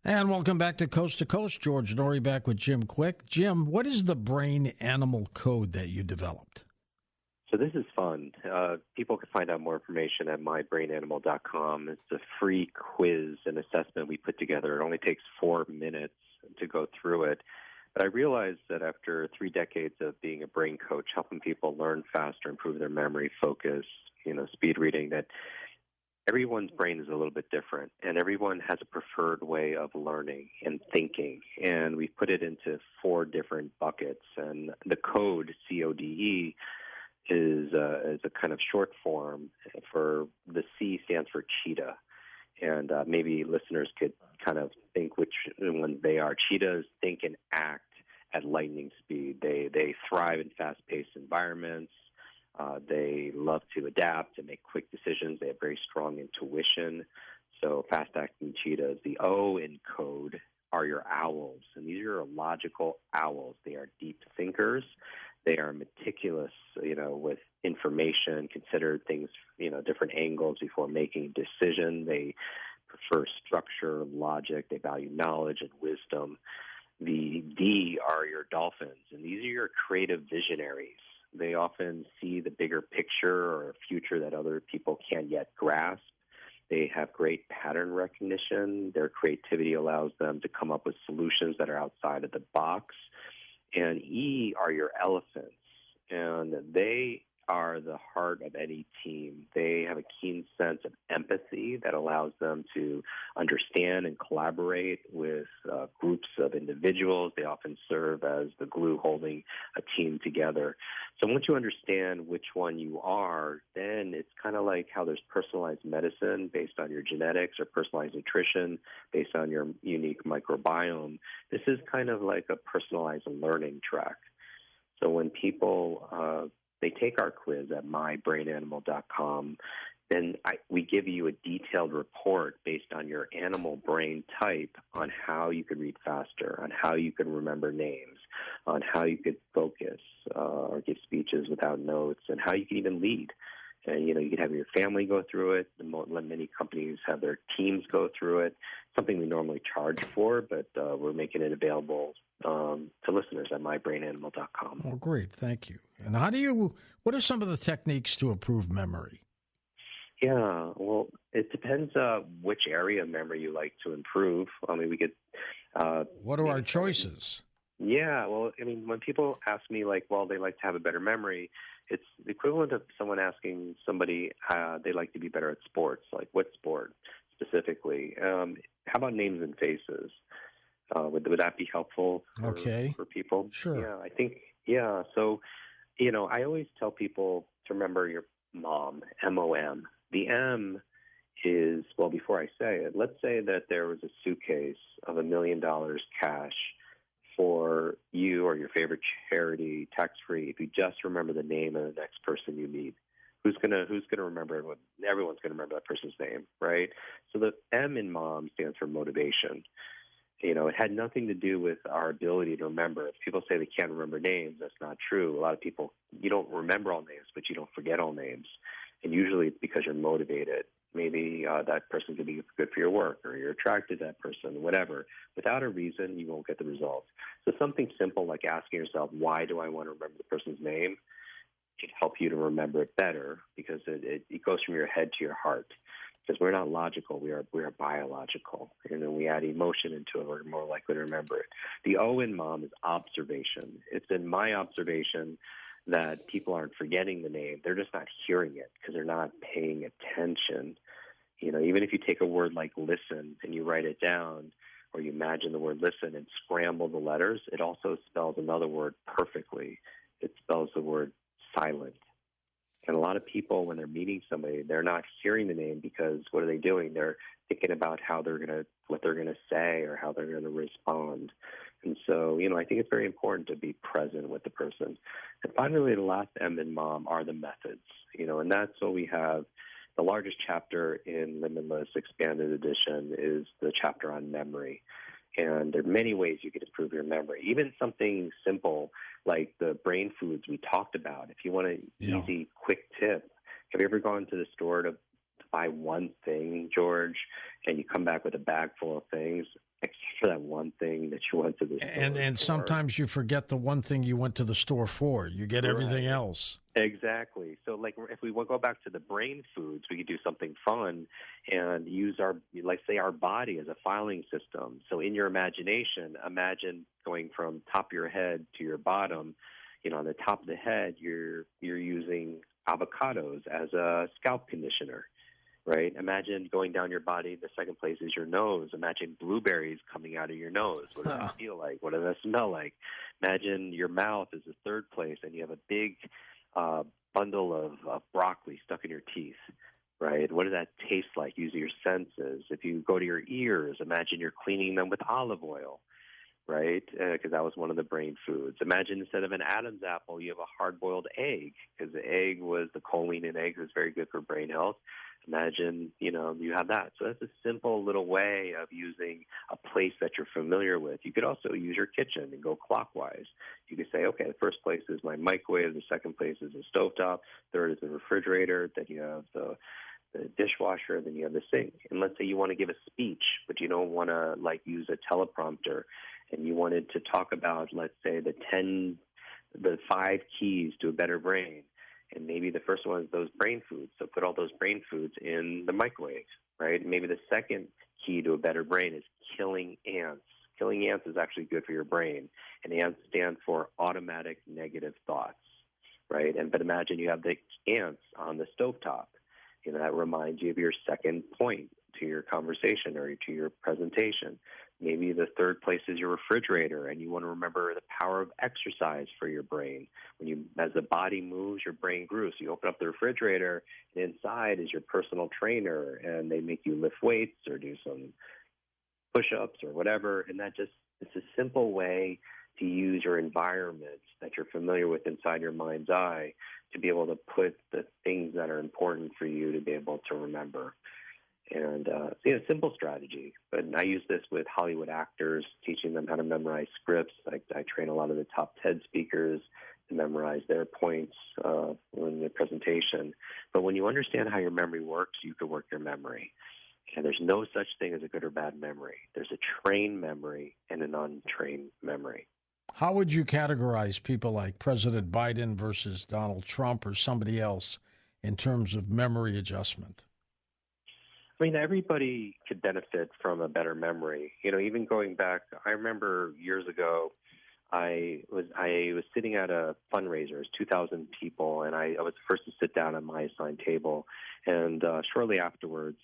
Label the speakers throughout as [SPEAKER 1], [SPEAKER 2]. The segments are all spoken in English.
[SPEAKER 1] And welcome back to Coast. George Norrie back with Jim Kwik. Jim, what is the brain animal code that you developed?
[SPEAKER 2] So this is fun. People can find out more information at mybrainanimal.com. It's a free quiz and assessment we put together. It only takes 4 minutes to go through it. But I realized that after 3 decades of being a brain coach, helping people learn faster, improve their memory, focus, speed reading, that everyone's brain is a little bit different, and everyone has a preferred way of learning and thinking. And we put it into 4 different buckets. And the code, CODE, is a kind of short form for the C stands for cheetah. And maybe listeners could kind of think which ones they are. Cheetahs think and act at lightning speed. They thrive in fast-paced environments. They love to adapt and make quick decisions. They have very strong intuition. So fast-acting cheetahs. The O in code are your owls, and these are your logical owls. They are deep thinkers. They are meticulous, with information, consider things, different angles before making a decision. They prefer structure, logic. They value knowledge and wisdom. The D are your dolphins, and these are your creative visionaries. They often see the bigger picture or a future that other people can't yet grasp. They have great pattern recognition. Their creativity allows them to come up with solutions that are outside of the box. And E are your elephants, and they are the heart of any team. They have a keen sense of empathy that allows them to understand and collaborate with groups of individuals. They often serve as the glue holding a team together. So once you understand which one you are, then it's kind of like how there's personalized medicine based on your genetics or personalized nutrition based on your unique microbiome. This is kind of like a personalized learning track. So when people they take our quiz at mybrainanimal.com, then we give you a detailed report based on your animal brain type on how you could read faster, on how you could remember names, on how you could focus or give speeches without notes, and how you can even lead. And, you could have your family go through it. Many companies have their teams go through it, something we normally charge for, but we're making it available to listeners at mybrainanimal.com.
[SPEAKER 1] Oh, great. Thank you. And what are some of the techniques to improve memory?
[SPEAKER 2] Yeah, well, it depends which area of memory you like to improve. I mean, we could...
[SPEAKER 1] what are our choices?
[SPEAKER 2] Yeah, well, I mean, when people ask me, they like to have a better memory, it's the equivalent of someone asking somebody they like to be better at sports, like what sport specifically. How about names and faces? Would that be helpful for people?
[SPEAKER 1] Sure.
[SPEAKER 2] Yeah, I think, yeah. So, I always tell people to remember your mom, M-O-M. The M is, well, before I say it, let's say that there was a suitcase of $1 million cash for you or your favorite charity, tax-free, if you just remember the name of the next person you meet. Who's gonna remember it? Everyone's gonna remember that person's name, right? So the M in mom stands for motivation. It had nothing to do with our ability to remember. If people say they can't remember names, that's not true. A lot of people, you don't remember all names, but you don't forget all names. And usually it's because you're motivated. Maybe that person could be good for your work, or you're attracted to that person, whatever. Without a reason, you won't get the results. So something simple like asking yourself, why do I want to remember the person's name, can help you to remember it better, because it goes from your head to your heart. Because we're not logical, we are biological. And then we add emotion into it, we're more likely to remember it. The O in mom is observation. It's been my observation that people aren't forgetting the name. They're just not hearing it because they're not paying attention. Even if you take a word like listen and you write it down, or you imagine the word listen and scramble the letters, it also spells another word perfectly. It spells the word silent. And a lot of people, when they're meeting somebody, they're not hearing the name because what are they doing? They're thinking about what they're gonna say or how they're gonna respond. And so, I think it's very important to be present with the person. And finally, the last M in mom are the methods. And that's what we have. The largest chapter in Limitless Expanded Edition is the chapter on memory. And there are many ways you can improve your memory. Even something simple like the brain foods we talked about. If you want an easy, quick tip, have you ever gone to the store to buy one thing, George, and you come back with a bag full of things, except for that one thing that you went to the store
[SPEAKER 1] And
[SPEAKER 2] for.
[SPEAKER 1] sometimes you forget the one thing you went to the store for. You get everything else.
[SPEAKER 2] Exactly. So, like, if we go back to the brain foods, we could do something fun and use our body as a filing system. So, in your imagination, imagine going from top of your head to your bottom. On the top of the head, you're using avocados as a scalp conditioner, right? Imagine going down your body. The second place is your nose. Imagine blueberries coming out of your nose. What does that feel like? What does that smell like? Imagine your mouth is the third place, and you have a big bundle of broccoli stuck in your teeth, right? What does that taste like? Using your senses. If you go to your ears, imagine you're cleaning them with olive oil, right? Because that was one of the brain foods. Imagine instead of an Adam's apple, you have a hard-boiled egg, because the choline in eggs is very good for brain health. Imagine, you have that. So that's a simple little way of using a place that you're familiar with. You could also use your kitchen and go clockwise. You could say, okay, the first place is my microwave, the second place is the stovetop, third is the refrigerator, then you have the dishwasher, then you have the sink. And let's say you want to give a speech, but you don't want to use a teleprompter, and you wanted to talk about, let's say, the 5 keys to a better brain. And maybe the first one is those brain foods. So put all those brain foods in the microwave, right? Maybe the second key to a better brain is killing ants. Killing ants is actually good for your brain. And ants stand for automatic negative thoughts, right? But imagine you have the ants on the stovetop. That reminds you of your second point to your conversation or to your presentation. Maybe the third place is your refrigerator, and you want to remember the power of exercise for your brain. As the body moves, your brain grows. So you open up the refrigerator, and inside is your personal trainer, and they make you lift weights or do some push-ups or whatever. And it's a simple way to use your environment that you're familiar with inside your mind's eye to be able to put the things that are important for you to be able to remember. And simple strategy. But I use this with Hollywood actors, teaching them how to memorize scripts. I train a lot of the top TED speakers to memorize their points in their presentation. But when you understand how your memory works, you can work your memory. And there's no such thing as a good or bad memory. There's a trained memory and an untrained memory.
[SPEAKER 1] How would you categorize people like President Biden versus Donald Trump or somebody else in terms of memory adjustment?
[SPEAKER 2] Everybody could benefit from a better memory. Even going back, I remember years ago, I was sitting at a fundraiser. It was 2,000 people, and I was the first to sit down at my assigned table. And shortly afterwards,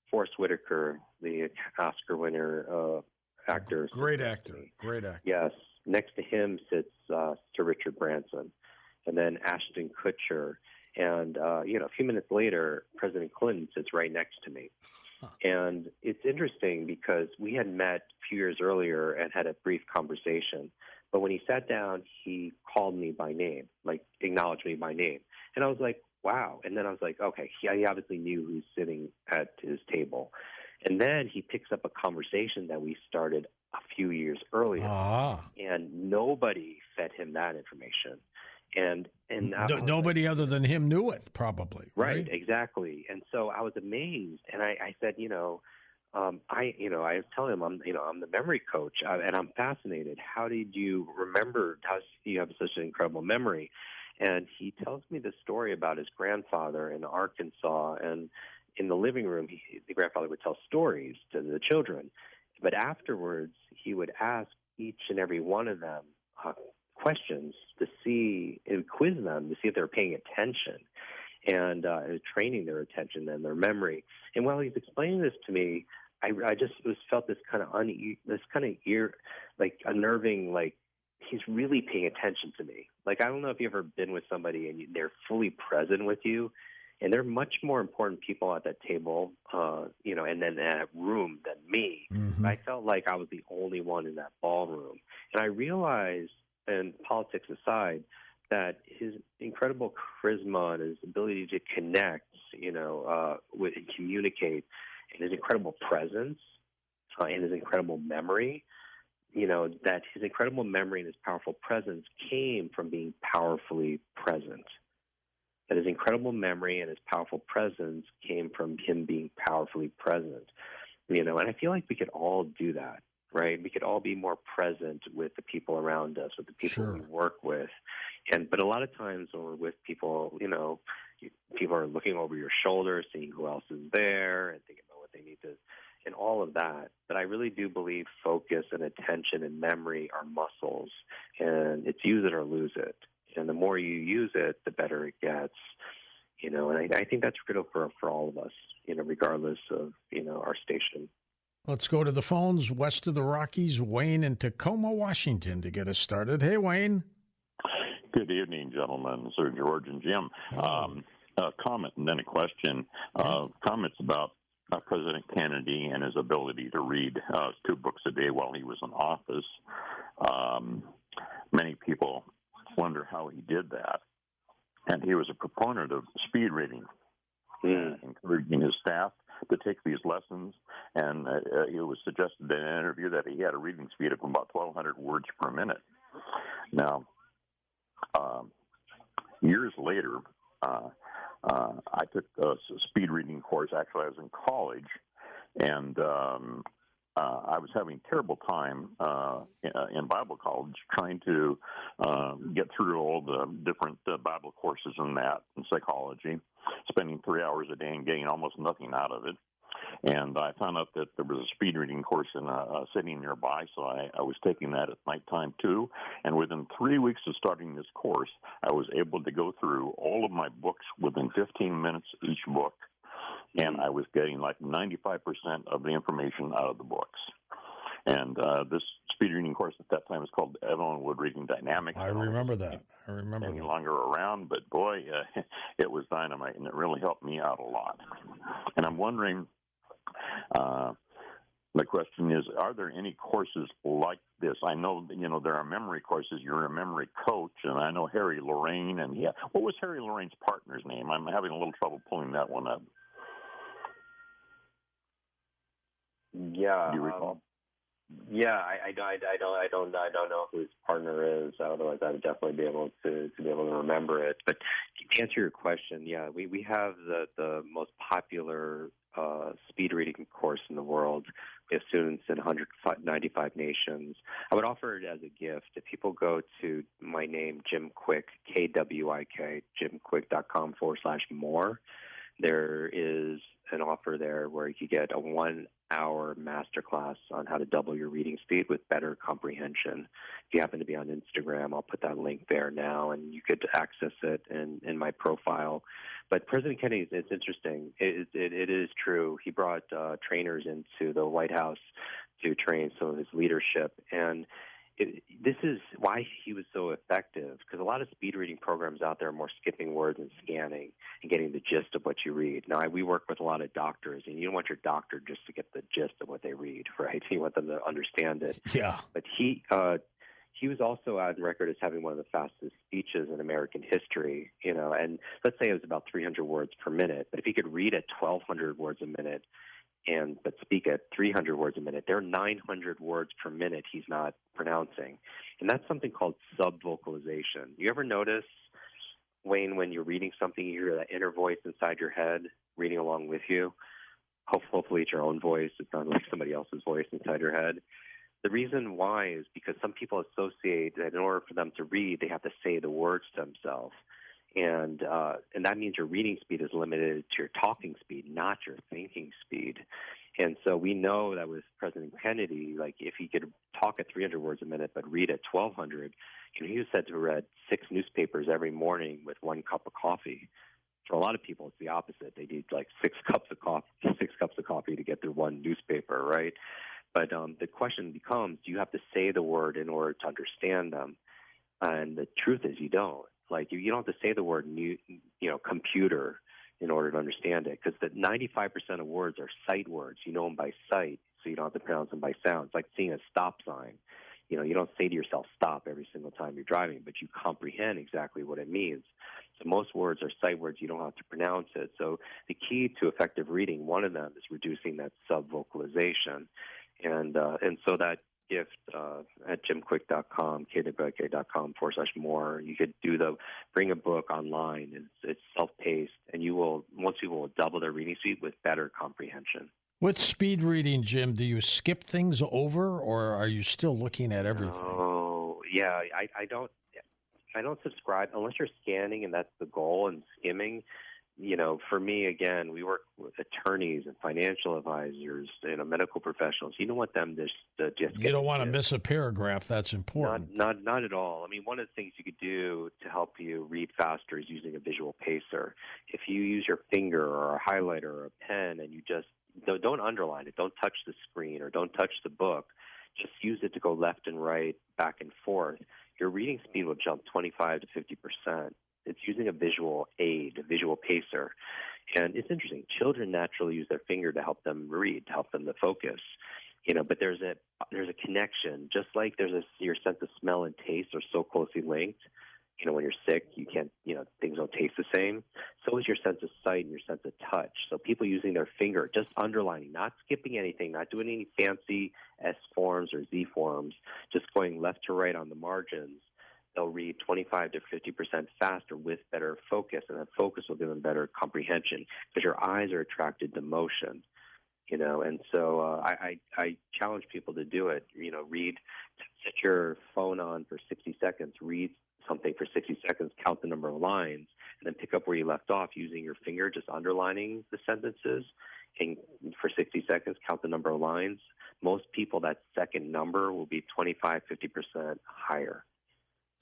[SPEAKER 2] Forrest Whitaker, the Oscar winner actor.
[SPEAKER 1] Great actor.
[SPEAKER 2] Yes. Next to him sits Sir Richard Branson, and then Ashton Kutcher. And, a few minutes later, President Clinton sits right next to me. Huh. And it's interesting because we had met a few years earlier and had a brief conversation. But when he sat down, he called me by name, acknowledged me by name. And I was like, wow. And then I was like, okay, he obviously knew who's sitting at his table. And then he picks up a conversation that we started a few years earlier. And nobody fed him that information. And
[SPEAKER 1] nobody other than him knew it, probably.
[SPEAKER 2] Right, exactly. And so I was amazed, and I said, I was telling him, I'm the memory coach, and I'm fascinated. How did you remember? How you have such an incredible memory? And he tells me the story about his grandfather in Arkansas, and in the living room, the grandfather would tell stories to the children, but afterwards he would ask each and every one of them questions to see and quiz them to see if they're paying attention and training their attention and their memory. And while he's explaining this to me, I just felt this kind of unnerving, he's really paying attention to me. I don't know if you've ever been with somebody and they're fully present with you, and they're much more important people at that table, and then that room than me. Mm-hmm. I felt like I was the only one in that ballroom. And I realized, and politics aside, that his incredible charisma and his ability to connect, with and communicate, and his incredible presence and his incredible memory, that his incredible memory and his powerful presence came from being powerfully present. that his incredible memory and his powerful presence came from him being powerfully present. And I feel like we could all do that, right? We could all be more present with the people around us, with the people
[SPEAKER 1] Sure.
[SPEAKER 2] we work with. But a lot of times when we're with people, people are looking over your shoulder, seeing who else is there and thinking about what they need to, and all of that. But I really do believe focus and attention and memory are muscles, and it's use it or lose it. And the more you use it, the better it gets. And I think that's critical for all of us, regardless of, our station.
[SPEAKER 1] Let's go to the phones west of the Rockies. Wayne in Tacoma, Washington, to get us started. Hey, Wayne.
[SPEAKER 3] Good evening, gentlemen, Sir George and Jim. A comment and then a question. Comments about President Kennedy and his ability to read 2 books a day while he was in office. Many people wonder how he did that. And he was a proponent of speed reading, encouraging his staff to take these lessons. And it was suggested in an interview that he had a reading speed of about 1,200 words per minute. Now, years later, I took a speed reading course. Actually, I was in college, and I was having a terrible time in Bible college trying to get through all the different Bible courses and that, and psychology, spending 3 hours a day and getting almost nothing out of it. And I found out that there was a speed reading course in a city nearby, so I was taking that at nighttime too. And within 3 weeks of starting this course, I was able to go through all of my books within 15 minutes each book, and I was getting like 95% of the information out of the books. And this speed reading course at that time was called Evelyn Wood Reading Dynamics.
[SPEAKER 1] I remember that.
[SPEAKER 3] Any longer around, but boy, it was dynamite, and it really helped me out a lot. And I'm wondering, the question is, are there any courses like this? I know, there are memory courses. You're a memory coach, and I know Harry Lorraine. And what was Harry Lorraine's partner's name? I'm having a little trouble pulling that one up.
[SPEAKER 2] Yeah.
[SPEAKER 3] Do you recall?
[SPEAKER 2] I don't know who his partner is. Otherwise, I would definitely be able to remember it. But to answer your question, we have the most popular speed reading course in the world. We have students in 195 nations. I would offer it as a gift. If people go to my name, Jim Kwik, Kwik, jimkwik.com/more, there is an offer there where you could get a 1-hour masterclass on how to double your reading speed with better comprehension. If you happen to be on Instagram, I'll put that link there now, and you could access it in my profile. But President Kennedy, it's interesting. It is true. He brought trainers into the White House to train some of his leadership, and this is why he was so effective, because a lot of speed reading programs out there are more skipping words and scanning and getting the gist of what you read. Now, we work with a lot of doctors, and you don't want your doctor just to get the gist of what they read, right? You want them to understand it.
[SPEAKER 1] Yeah.
[SPEAKER 2] But he was also on record as having one of the fastest speeches in American history, and let's say it was about 300 words per minute. But if he could read at 1,200 words a minute but speak at 300 words a minute, there are 900 words per minute he's not pronouncing. And that's something called subvocalization. You ever notice, Wayne, when you're reading something, you hear that inner voice inside your head reading along with you? Hopefully it's your own voice. It's not like somebody else's voice inside your head. The reason why is because some people associate that in order for them to read, they have to say the words to themselves. And that means your reading speed is limited to your talking speed, not your thinking speed. And so we know that with President Kennedy, like if he could talk at 300 words a minute but read at 1,200, he was said to have read 6 newspapers every morning with 1 cup of coffee. For a lot of people, it's the opposite. They need like 6 cups of coffee to get through 1 newspaper, right? But the question becomes, do you have to say the word in order to understand them? And the truth is you don't. Like, you don't have to say the word computer in order to understand it, because the 95% of words are sight words. You know them by sight, so you don't have to pronounce them by sound. It's like seeing a stop sign. You don't say to yourself, stop, every single time you're driving, but you comprehend exactly what it means. So most words are sight words. You don't have to pronounce it. So the key to effective reading, one of them is reducing that subvocalization. And so that gift at jimkwik.com, kwik.com/more. You could bring a book online. It's self-paced, and most people will double their reading speed with better comprehension.
[SPEAKER 1] With speed reading, Jim, do you skip things over, or are you still looking at everything?
[SPEAKER 2] Oh, yeah. I don't subscribe unless you're scanning, and that's the goal, and skimming. For me, again, we work with attorneys and financial advisors, medical professionals. You don't want them to just
[SPEAKER 1] You don't want to miss a paragraph. That's important.
[SPEAKER 2] Not at all. I mean, one of the things you could do to help you read faster is using a visual pacer. If you use your finger or a highlighter or a pen, and you just don't underline it, don't touch the screen or don't touch the book, just use it to go left and right, back and forth, your reading speed will jump 25 to 50%. It's using a visual aid, a visual pacer. And it's interesting. Children naturally use their finger to help them read, to help them to focus. But there's a connection. Just like your sense of smell and taste are so closely linked. When you're sick, you can't, things don't taste the same. So is your sense of sight and your sense of touch. So people using their finger, just underlining, not skipping anything, not doing any fancy S forms or Z forms, just going left to right on the margins. They'll read 25 to 50% faster with better focus, and that focus will give them better comprehension because your eyes are attracted to motion. And so I challenge people to do it. Set your phone on for 60 seconds, read something for 60 seconds, count the number of lines, and then pick up where you left off using your finger, just underlining the sentences. And for 60 seconds, count the number of lines. Most people, that second number will be 25, 50% higher.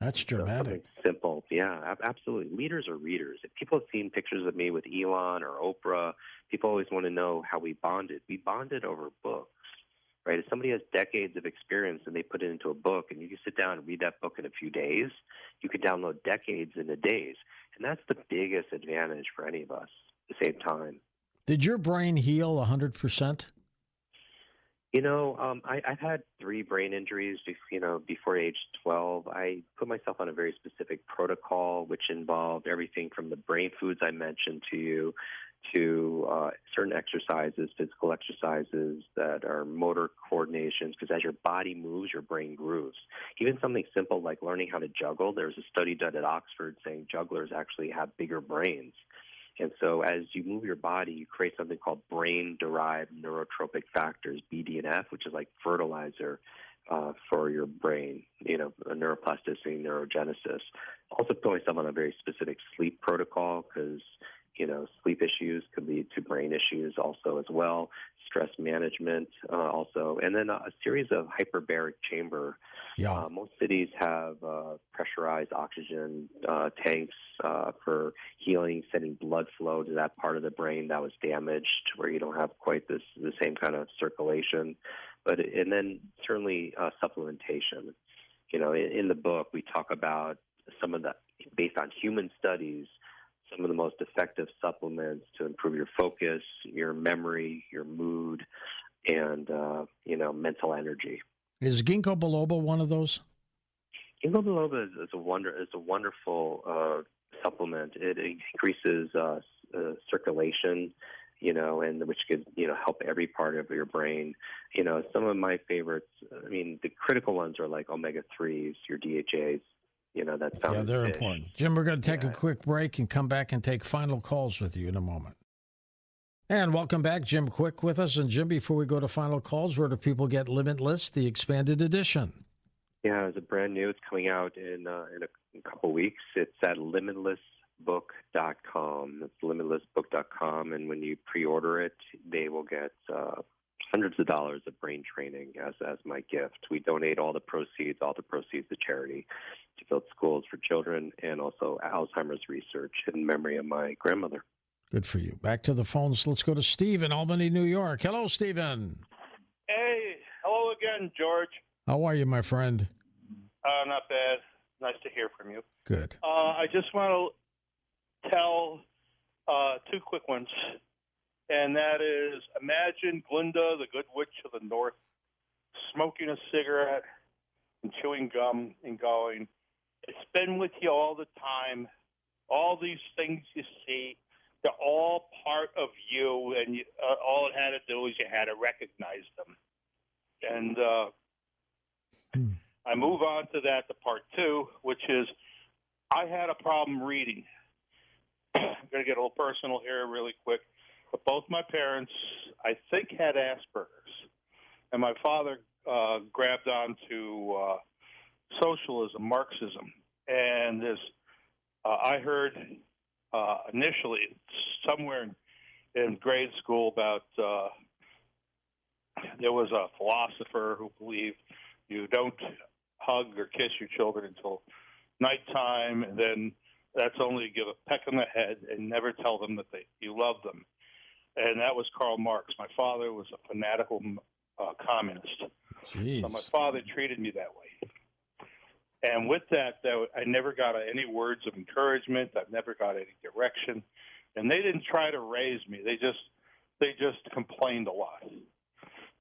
[SPEAKER 1] That's dramatic.
[SPEAKER 2] So simple. Yeah, absolutely. Leaders are readers. If people have seen pictures of me with Elon or Oprah, people always want to know how we bonded. We bonded over books, right? If somebody has decades of experience and they put it into a book and you can sit down and read that book in a few days, you can download decades into days. And that's the biggest advantage for any of us at the same time.
[SPEAKER 1] Did your brain heal 100%?
[SPEAKER 2] I've had 3 brain injuries, before age 12. I put myself on a very specific protocol, which involved everything from the brain foods I mentioned to you to certain exercises, physical exercises that are motor coordinations, because as your body moves, your brain grooves. Even something simple like learning how to juggle. There's a study done at Oxford saying jugglers actually have bigger brains. And so as you move your body, you create something called brain-derived neurotropic factors, BDNF, which is like fertilizer for your brain, neuroplasticity, neurogenesis. Also put myself on a very specific sleep protocol because, sleep issues could lead to brain issues also as well, stress management also, and then a series of hyperbaric chamber.
[SPEAKER 1] Yeah.
[SPEAKER 2] Most cities have pressurized oxygen tanks for healing, sending blood flow to that part of the brain that was damaged, where you don't have quite the same kind of circulation. And then certainly supplementation. In the book we talk about some of the, based on human studies, some of the most effective supplements to improve your focus, your memory, your mood, and mental energy.
[SPEAKER 1] Is ginkgo biloba one of those?
[SPEAKER 2] Ginkgo biloba is a wonderful supplement. It increases circulation, and which could help every part of your brain. Some of my favorites. I mean, the critical ones are like omega-3s, your DHAs. That's found.
[SPEAKER 1] Yeah, they're
[SPEAKER 2] in fish.
[SPEAKER 1] important. Jim, we're going to take a quick break and come back and take final calls with you in a moment. And welcome back, Jim Kwik with us. And Jim, before we go to final calls, where do people get Limitless, the expanded edition?
[SPEAKER 2] Yeah, it's a brand new. It's coming out in a couple weeks. It's at limitlessbook.com. It's limitlessbook.com, and when you pre-order it, they will get hundreds of dollars of brain training as my gift. We donate all the proceeds to charity to build schools for children and also Alzheimer's research in memory of my grandmother.
[SPEAKER 1] Good for you. Back to the phones. Let's go to Steve in Albany, New York. Hello, Stephen.
[SPEAKER 4] Hey, hello again, George.
[SPEAKER 1] How are you, my friend?
[SPEAKER 4] Not bad. Nice to hear from you.
[SPEAKER 1] Good.
[SPEAKER 4] I just want to tell 2 quick ones. And that is, imagine Glinda, the good witch of the north, smoking a cigarette and chewing gum and going, it's been with you all the time. All these things you see, they're all part of you, and all it had to do is you had to recognize them. And I move on to that, to part two, which is I had a problem reading. I'm going to get a little personal here really quick. But both my parents, I think, had Asperger's. And my father grabbed onto socialism, Marxism. And I heard initially somewhere in grade school about there was a philosopher who believed you don't hug or kiss your children until nighttime, and then that's only to give a peck on the head and never tell them that you love them. And that was Karl Marx. My father was a fanatical communist.
[SPEAKER 1] Jeez.
[SPEAKER 4] So my father treated me that way. And with that, I never got any words of encouragement. I've never got any direction. And they didn't try to raise me. They just complained a lot.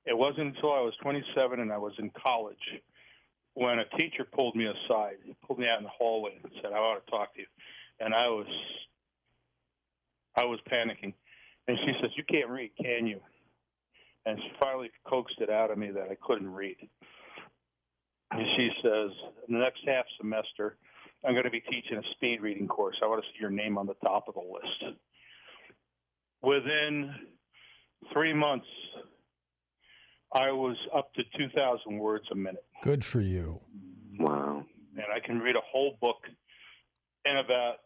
[SPEAKER 4] It wasn't until I was 27 and I was in college when a teacher pulled me aside. He pulled me out in the hallway and said, "I want to talk to you." And I was panicking. And she says, "You can't read, can you?" And she finally coaxed it out of me that I couldn't read. And she says, "In the next half semester, I'm going to be teaching a speed reading course. I want to see your name on the top of the list." Within 3 months, I was up to 2,000 words a minute.
[SPEAKER 1] Good for you.
[SPEAKER 2] Wow.
[SPEAKER 4] And I can read a whole book in about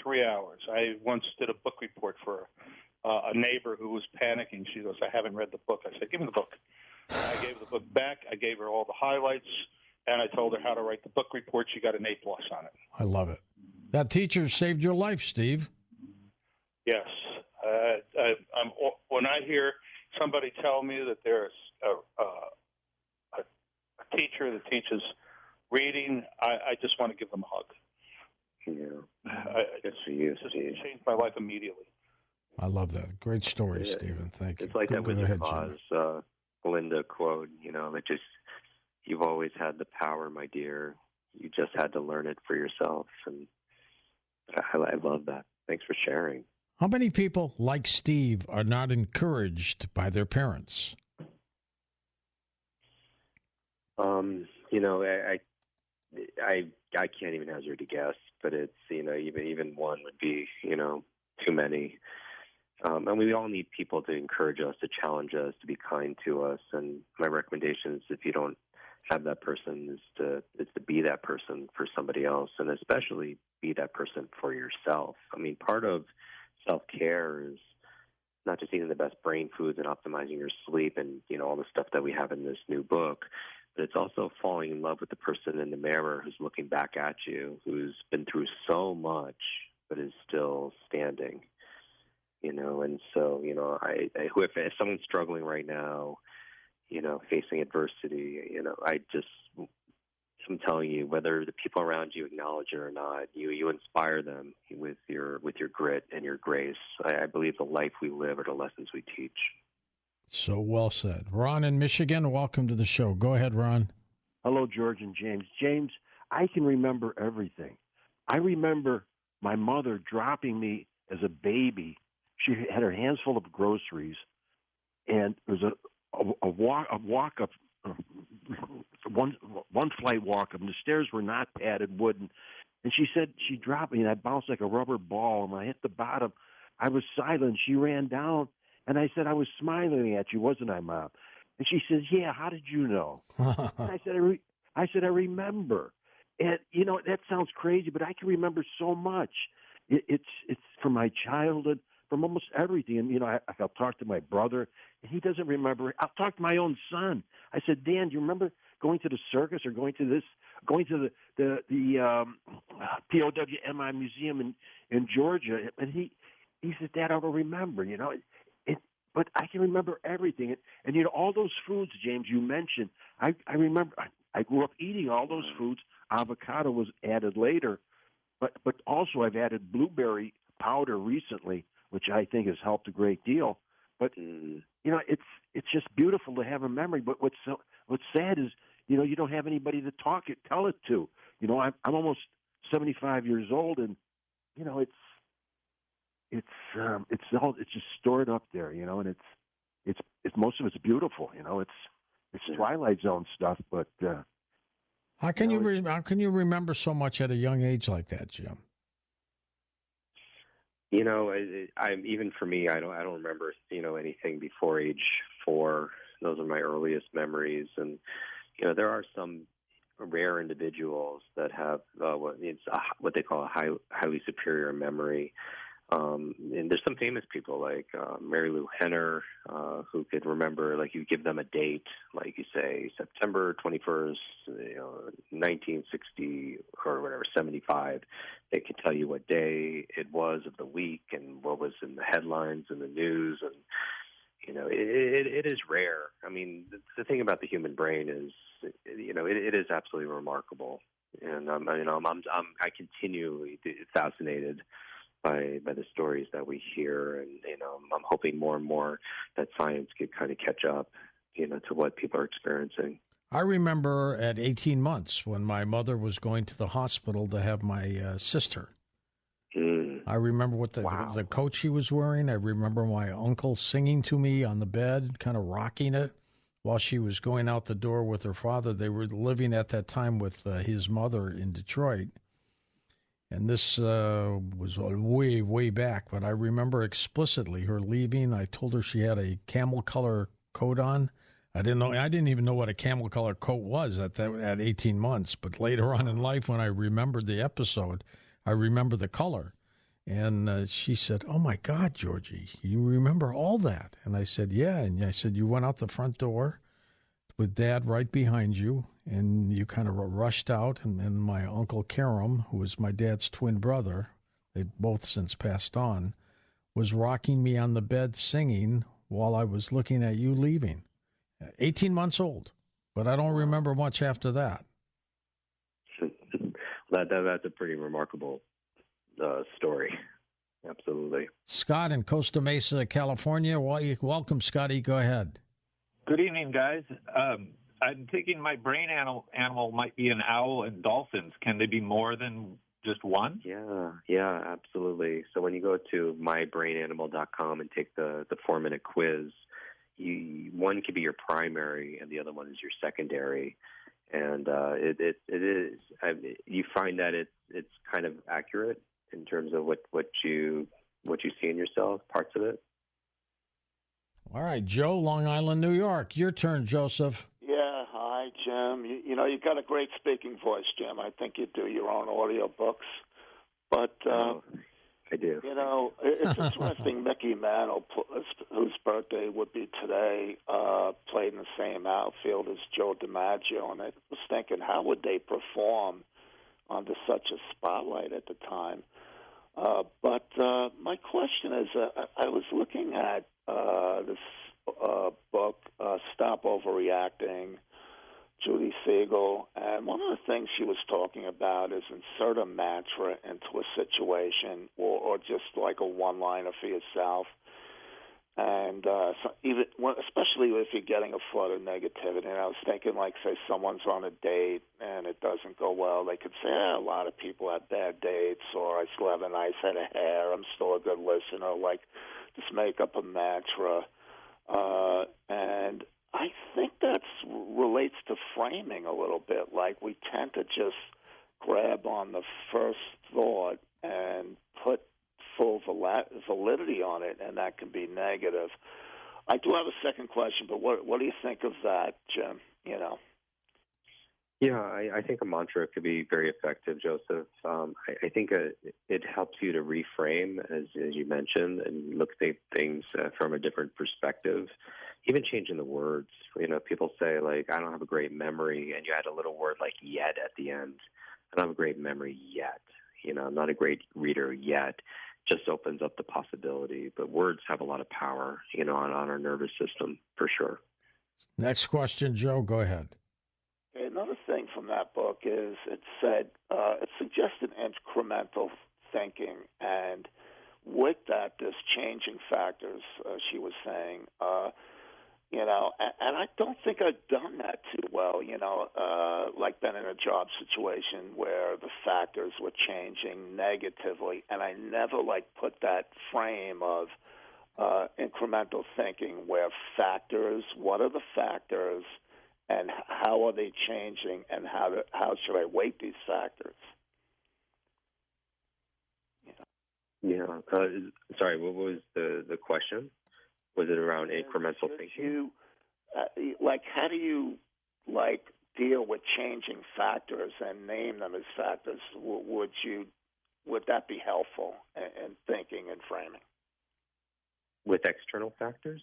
[SPEAKER 4] 3 hours. I once did a book report for a neighbor who was panicking. She goes, "I haven't read the book." I said, "Give me the book." I gave her the book back. I gave her all the highlights, and I told her how to write the book report. She got an A+ on it.
[SPEAKER 1] I love it. That teacher saved your life, Steve.
[SPEAKER 4] Yes. When I hear somebody tell me that there's a teacher that teaches reading, I just want to give them a hug.
[SPEAKER 2] Yeah. Good for you, Steve.
[SPEAKER 4] It changed my life immediately.
[SPEAKER 1] I love that. Great story, Stephen. Thank you.
[SPEAKER 2] It's like
[SPEAKER 1] Go
[SPEAKER 2] that Wizard
[SPEAKER 1] ahead,
[SPEAKER 2] of Oz, Belinda quote, that just, "You've always had the power, my dear. You just had to learn it for yourself." And I love that. Thanks for sharing.
[SPEAKER 1] How many people like Steve are not encouraged by their parents?
[SPEAKER 2] I can't even hazard a guess, but it's, even one would be, too many. And we all need people to encourage us, to challenge us, to be kind to us. And my recommendation is, if you don't have that person, is to be that person for somebody else, and especially be that person for yourself. I mean, part of self-care is not just eating the best brain foods and optimizing your sleep and, all the stuff that we have in this new book, but it's also falling in love with the person in the mirror who's looking back at you, who's been through so much but is still standing. And so, if someone's struggling right now, facing adversity, I'm telling you, whether the people around you acknowledge it or not, you inspire them with your grit and your grace. I believe the life we live are the lessons we teach.
[SPEAKER 1] So well said. Ron in Michigan, welcome to the show. Go ahead, Ron.
[SPEAKER 5] Hello, George and James. James, I can remember everything. I remember my mother dropping me as a baby. She had her hands full of groceries, and there was a walk up, one flight walk up, and the stairs were not padded wooden. And she said she dropped me, and I bounced like a rubber ball. And when I hit the bottom, I was silent. She ran down, and I said, "I was smiling at you, wasn't I, Mom?" And she says, "Yeah, how did you know?" And I said, "I remember." And, that sounds crazy, but I can remember so much. It's from my childhood, from almost everything. And, I'll talk to my brother, and he doesn't remember. I'll talk to my own son. I said, "Dan, do you remember going to the circus or going to the POWMI museum in Georgia?" And he said, "Dad, I don't remember, but I can remember everything." And all those foods, James, you mentioned, I remember I grew up eating all those foods. Avocado was added later, but also I've added blueberry powder recently, which I think has helped a great deal. But it's just beautiful to have a memory. But what's sad is you don't have anybody to tell it to. I'm almost 75 years old, and it's just stored up there, and it's most of it's beautiful. It's Twilight Zone stuff, but
[SPEAKER 1] How can how can you remember so much at a young age like that, Jim?
[SPEAKER 2] I'm even for me, I don't remember anything before age 4. Those are my earliest memories, and there are some rare individuals that have what they call a highly superior memory. And there's some famous people like Mary Lou Henner who could remember, like you give them a date, like you say September 21st, 1960 or whatever, 75. They could tell you what day it was of the week and what was in the headlines and the news, and it is rare. I mean, the thing about the human brain is, it is absolutely remarkable, and I continually fascinated by the stories that we hear, and I'm hoping more and more that science could kind of catch up, to what people are experiencing.
[SPEAKER 1] I remember at 18 months when my mother was going to the hospital to have my sister. I remember what the coat she was wearing. I remember my uncle singing to me on the bed, kind of rocking it while she was going out the door with her father. They were living at that time with his mother in Detroit. And this was way, way back, but I remember explicitly her leaving. I told her she had a camel color coat on. I didn't even know what a camel color coat was at 18 months. But later on in life, when I remembered the episode, I remember the color. And she said, "Oh my God, Georgie, you remember all that?" And I said, "Yeah." And I said, "You went out the front door with Dad right behind you, and you kind of rushed out, and my Uncle Karam, who was my dad's twin brother, they've both since passed on, was rocking me on the bed singing while I was looking at you leaving." 18 months old, but I don't remember much after that.
[SPEAKER 2] That's a pretty remarkable story. Absolutely.
[SPEAKER 1] Scott in Costa Mesa, California. Welcome, Scotty. Go ahead.
[SPEAKER 6] Good evening, guys. I'm thinking my brain animal might be an owl and dolphins. Can they be more than just one?
[SPEAKER 2] Yeah, absolutely. So when you go to mybrainanimal.com and take the 4-minute quiz, one could be your primary and the other one is your secondary. And it is. You find that it's kind of accurate in terms of what you see in yourself, parts of it.
[SPEAKER 1] All right, Joe, Long Island, New York. Your turn, Joseph.
[SPEAKER 7] Yeah, hi, Jim. You got a great speaking voice, Jim. I think you do your own audio books. But,
[SPEAKER 2] I do.
[SPEAKER 7] It's interesting. Mickey Mantle, whose birthday would be today, played in the same outfield as Joe DiMaggio. And I was thinking, how would they perform under such a spotlight at the time? But my question is, I was looking at this book, Stop Overreacting, Judy Siegel, and one of the things she was talking about is insert a mantra into a situation or just like a one-liner for yourself. And especially if you're getting a flood of negativity. And I was thinking, like, say someone's on a date and it doesn't go well, they could say, a lot of people have bad dates, or I still have a nice head of hair, I'm still a good listener. Like, just make up a mantra. And I think that relates to framing a little bit. Like, we tend to just grab on the first thought and put full validity on it, and that can be negative. I do have a second question, but what do you think of that, Jim?
[SPEAKER 2] Yeah, I think a mantra could be very effective, Joseph. I think it helps you to reframe, as you mentioned, and look at things from a different perspective. Even changing the words. People say, like, I don't have a great memory, and you add a little word like yet at the end. I don't have a great memory yet. I'm not a great reader yet. Just opens up the possibility. But words have a lot of power, on our nervous system, for sure.
[SPEAKER 1] Next question, Joe. Go ahead.
[SPEAKER 7] Another thing from that book is it said it suggested incremental thinking, and with that, there's changing factors. She was saying, and I don't think I've done that too well. Like been in a job situation where the factors were changing negatively, and I never put that frame of incremental thinking where factors. What are the factors? and how are they changing, and how should I weight these factors?
[SPEAKER 2] Yeah. Sorry, what was the question? Was it around incremental thinking?
[SPEAKER 7] How do you deal with changing factors and name them as factors? Would that be helpful in thinking and framing?
[SPEAKER 2] With external factors?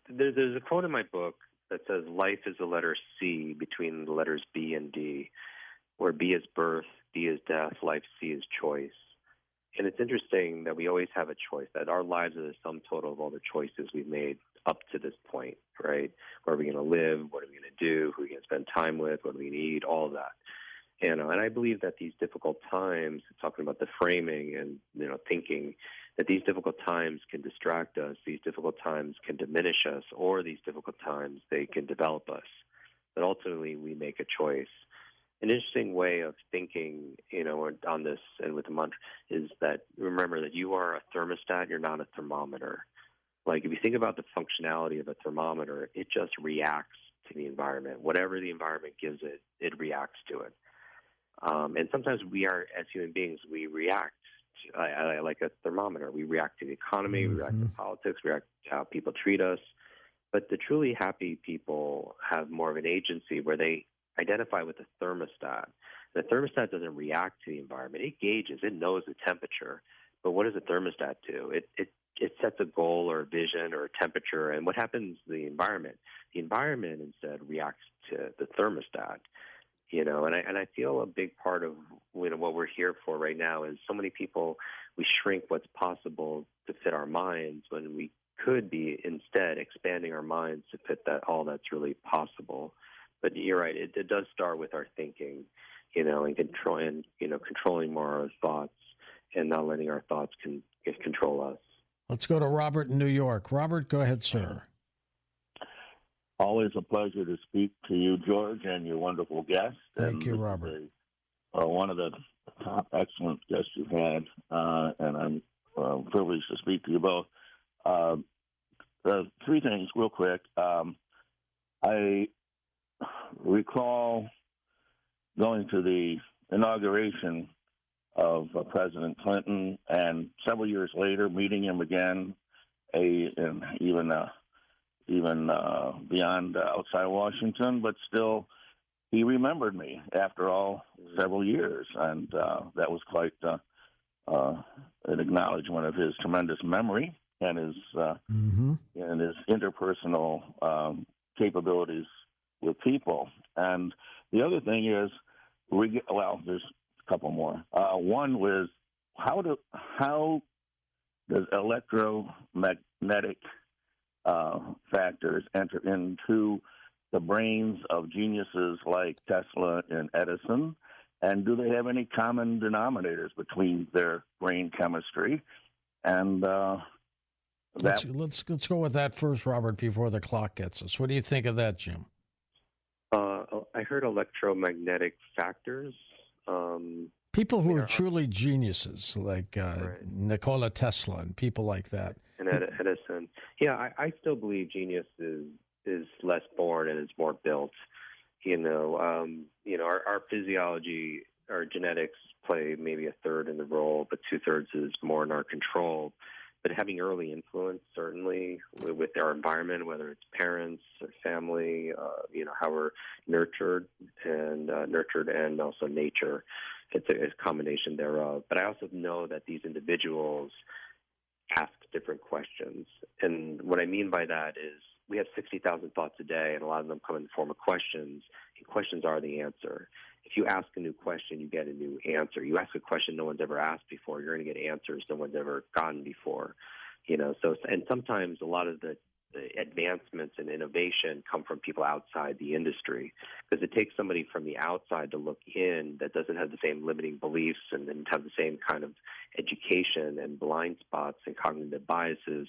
[SPEAKER 2] There's a quote in my book that says, life is the letter C between the letters B and D, where B is birth, D is death, life C is choice. And it's interesting that we always have a choice, that our lives are the sum total of all the choices we've made up to this point, right? Where are we going to live? What are we going to do? Who are we going to spend time with? What are we going to eat? All of that. And I believe that these difficult times, talking about the framing and, thinking, that these difficult times can distract us, these difficult times can diminish us, or these difficult times, they can develop us. But ultimately, we make a choice. An interesting way of thinking, on this and with the mantra is that remember that you are a thermostat, you're not a thermometer. Like if you think about the functionality of a thermometer, it just reacts to the environment. Whatever the environment gives it, it reacts to it. And sometimes we are, as human beings, we react like a thermometer. We react to the economy, we react to politics, we react to how people treat us. But the truly happy people have more of an agency where they identify with the thermostat. The thermostat doesn't react to the environment. It gauges, it knows the temperature. But what does the thermostat do? It sets a goal or a vision or a temperature. And what happens to the environment? The environment instead reacts to the thermostat. And I feel a big part of what we're here for right now is so many people, we shrink what's possible to fit our minds when we could be instead expanding our minds to fit all that's really possible. But you're right, it does start with our thinking, and controlling more of our thoughts and not letting our thoughts control us.
[SPEAKER 1] Let's go to Robert in New York. Robert, go ahead, sir.
[SPEAKER 8] Always a pleasure to speak to you, George, and your wonderful guest.
[SPEAKER 1] Thank you, Robert.
[SPEAKER 8] One of the top excellent guests you've had, and I'm privileged to speak to you both. Three things real quick. I recall going to the inauguration of President Clinton, and several years later meeting him again, and even beyond outside Washington, but still he remembered me after all several years, and that was quite an acknowledgement of his tremendous memory and his interpersonal capabilities with people. And the other thing is, there's a couple more. One was how does electromagnetic factors enter into the brains of geniuses like Tesla and Edison, and do they have any common denominators between their brain chemistry? And
[SPEAKER 1] let's go with that first, Robert, before the clock gets us. What do you think of that, Jim?
[SPEAKER 2] I heard electromagnetic factors.
[SPEAKER 1] People who are truly geniuses, like Nikola Tesla and people like that.
[SPEAKER 2] And Edison. Yeah, I still believe genius is less born and is more built. Our physiology, our genetics play maybe a third in the role, but 2/3 is more in our control. But having early influence, certainly, with our environment, whether it's parents or family, how we're nurtured and also nature. It's a combination thereof. But I also know that these individuals ask different questions. And what I mean by that is we have 60,000 thoughts a day, and a lot of them come in the form of questions. And questions are the answer. If you ask a new question, you get a new answer. You ask a question no one's ever asked before, you're going to get answers no one's ever gotten before. And sometimes a lot of the advancements and innovation come from people outside the industry, because it takes somebody from the outside to look in that doesn't have the same limiting beliefs and have the same kind of education and blind spots and cognitive biases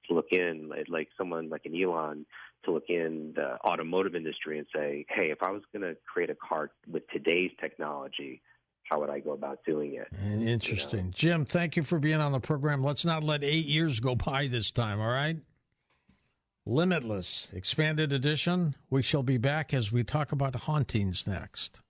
[SPEAKER 2] to look in, like someone like an Elon, to look in the automotive industry and say, hey, if I was going to create a car with today's technology, how would I go about doing it?
[SPEAKER 1] Interesting. Jim, thank you for being on the program. Let's not let 8 years go by this time, all right? Limitless, expanded edition. We shall be back as we talk about hauntings next.